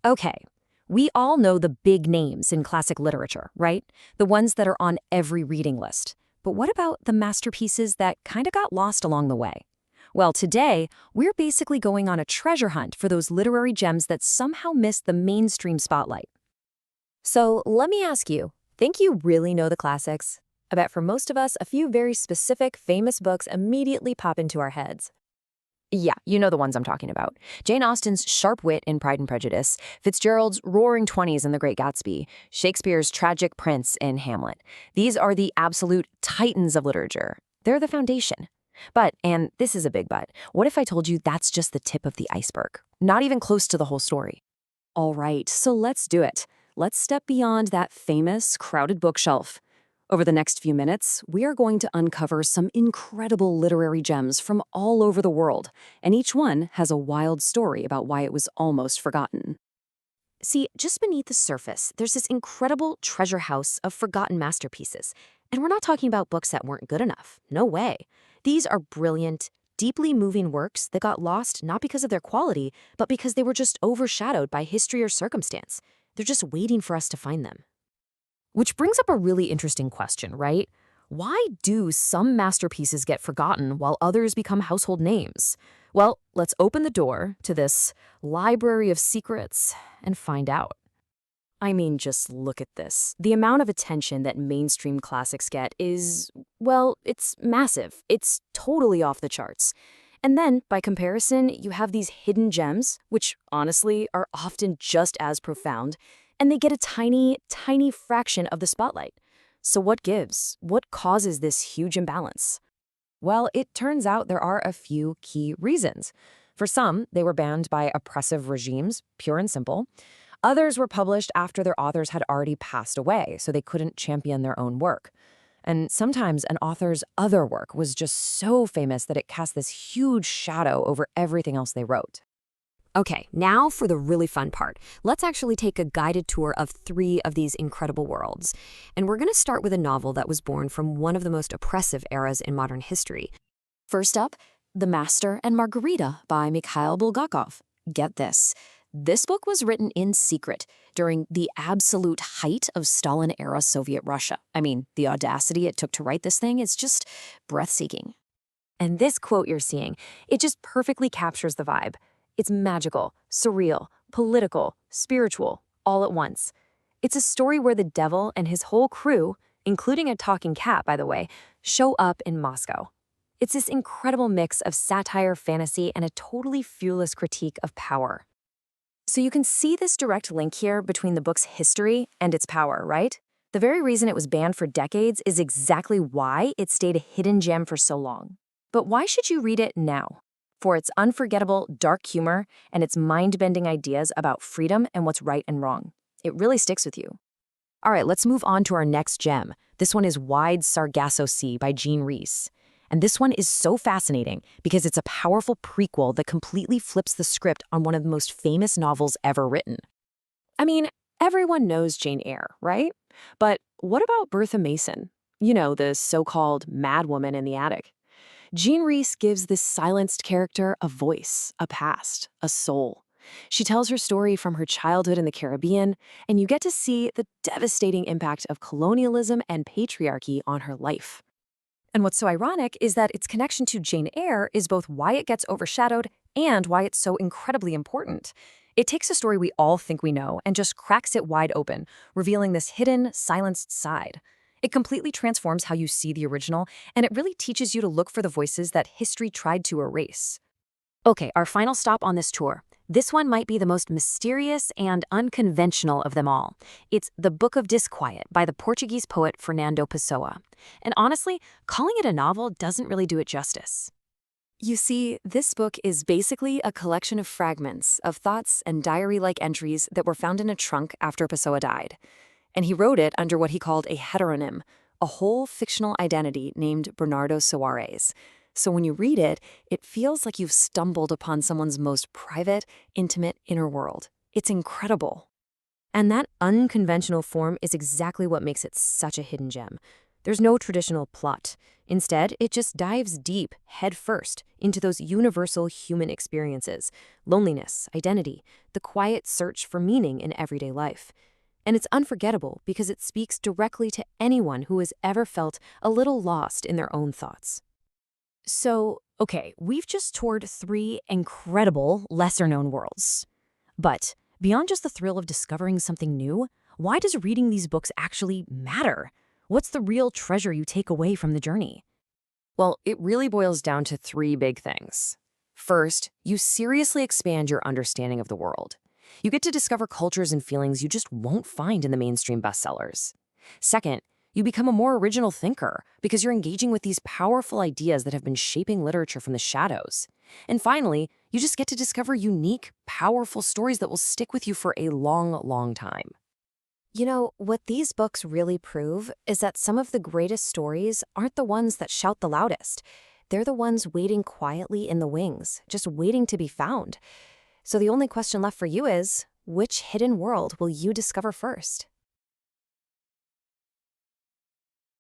Okay, we all know the big names in classic literature, right? The ones that are on every reading list. But what about the masterpieces that kind of got lost along the way? Well, today, we're basically going on a treasure hunt for those literary gems that somehow missed the mainstream spotlight. So let me ask you, think you really know the classics? I bet for most of us, a few very specific, famous books immediately pop into our heads. Yeah, you know the ones I'm talking about. Jane Austen's sharp wit in Pride and Prejudice, Fitzgerald's roaring 20s in The Great Gatsby, Shakespeare's tragic prince in Hamlet. These are the absolute titans of literature. They're the foundation. But, and this is a big but, what if I told you that's just the tip of the iceberg? Not even close to the whole story. All right, so let's do it. Let's step beyond that famous, crowded bookshelf. Over the next few minutes, we are going to uncover some incredible literary gems from all over the world, and each one has a wild story about why it was almost forgotten. See, just beneath the surface, there's this incredible treasure house of forgotten masterpieces. And we're not talking about books that weren't good enough. No way. These are brilliant, deeply moving works that got lost not because of their quality, but because they were just overshadowed by history or circumstance. They're just waiting for us to find them. Which brings up a really interesting question, right? Why do some masterpieces get forgotten while others become household names? Well, let's open the door to this library of secrets and find out. I mean, just look at this. The amount of attention that mainstream classics get is, well, it's massive. It's totally off the charts. And then, by comparison, you have these hidden gems, which honestly are often just as profound, and they get a tiny, tiny fraction of the spotlight. So what gives? What causes this huge imbalance? Well, it turns out there are a few key reasons. For some, they were banned by oppressive regimes, pure and simple. Others were published after their authors had already passed away, so they couldn't champion their own work. And sometimes an author's other work was just so famous that it cast this huge shadow over everything else they wrote. Okay, now for the really fun part. Let's actually take a guided tour of 3 of these incredible worlds. And we're going to start with a novel that was born from one of the most oppressive eras in modern history. First up, The Master and Margarita by Mikhail Bulgakov. Get this. This book was written in secret during the absolute height of Stalin-era Soviet Russia. I mean, the audacity it took to write this thing is just breathtaking. And this quote you're seeing, it just perfectly captures the vibe. It's magical, surreal, political, spiritual, all at once. It's a story where the devil and his whole crew, including a talking cat, by the way, show up in Moscow. It's this incredible mix of satire, fantasy, and a totally fearless critique of power. So you can see this direct link here between the book's history and its power, right? The very reason it was banned for decades is exactly why it stayed a hidden gem for so long. But why should you read it now? For its unforgettable, dark humor and its mind-bending ideas about freedom and what's right and wrong. It really sticks with you. All right, let's move on to our next gem. This one is Wide Sargasso Sea by Jean Rhys. And this one is so fascinating because it's a powerful prequel that completely flips the script on one of the most famous novels ever written. I mean, everyone knows Jane Eyre, right? But what about Bertha Mason? You know, the so-called madwoman in the attic. Jean Rhys gives this silenced character a voice, a past, a soul. She tells her story from her childhood in the Caribbean, and you get to see the devastating impact of colonialism and patriarchy on her life. And what's so ironic is that its connection to Jane Eyre is both why it gets overshadowed and why it's so incredibly important. It takes a story we all think we know and just cracks it wide open, revealing this hidden, silenced side. It completely transforms how you see the original, and it really teaches you to look for the voices that history tried to erase. Okay, our final stop on this tour. This one might be the most mysterious and unconventional of them all. It's The Book of Disquiet by the Portuguese poet Fernando Pessoa. And honestly, calling it a novel doesn't really do it justice. You see, this book is basically a collection of fragments of thoughts and diary-like entries that were found in a trunk after Pessoa died. And he wrote it under what he called a heteronym, a whole fictional identity named Bernardo Soares. So when you read it, it feels like you've stumbled upon someone's most private, intimate inner world. It's incredible. And that unconventional form is exactly what makes it such a hidden gem. There's no traditional plot. Instead, it just dives deep, head first, into those universal human experiences: loneliness, identity, the quiet search for meaning in everyday life. And it's unforgettable because it speaks directly to anyone who has ever felt a little lost in their own thoughts. So, okay, we've just toured three incredible, lesser-known worlds. But beyond just the thrill of discovering something new, why does reading these books actually matter? What's the real treasure you take away from the journey? Well, it really boils down to three big things. First, you seriously expand your understanding of the world. You get to discover cultures and feelings you just won't find in the mainstream bestsellers. Second, you become a more original thinker because you're engaging with these powerful ideas that have been shaping literature from the shadows. And finally, you just get to discover unique, powerful stories that will stick with you for a long, long time. You know, what these books really prove is that some of the greatest stories aren't the ones that shout the loudest. They're the ones waiting quietly in the wings, just waiting to be found. So the only question left for you is, which hidden world will you discover first?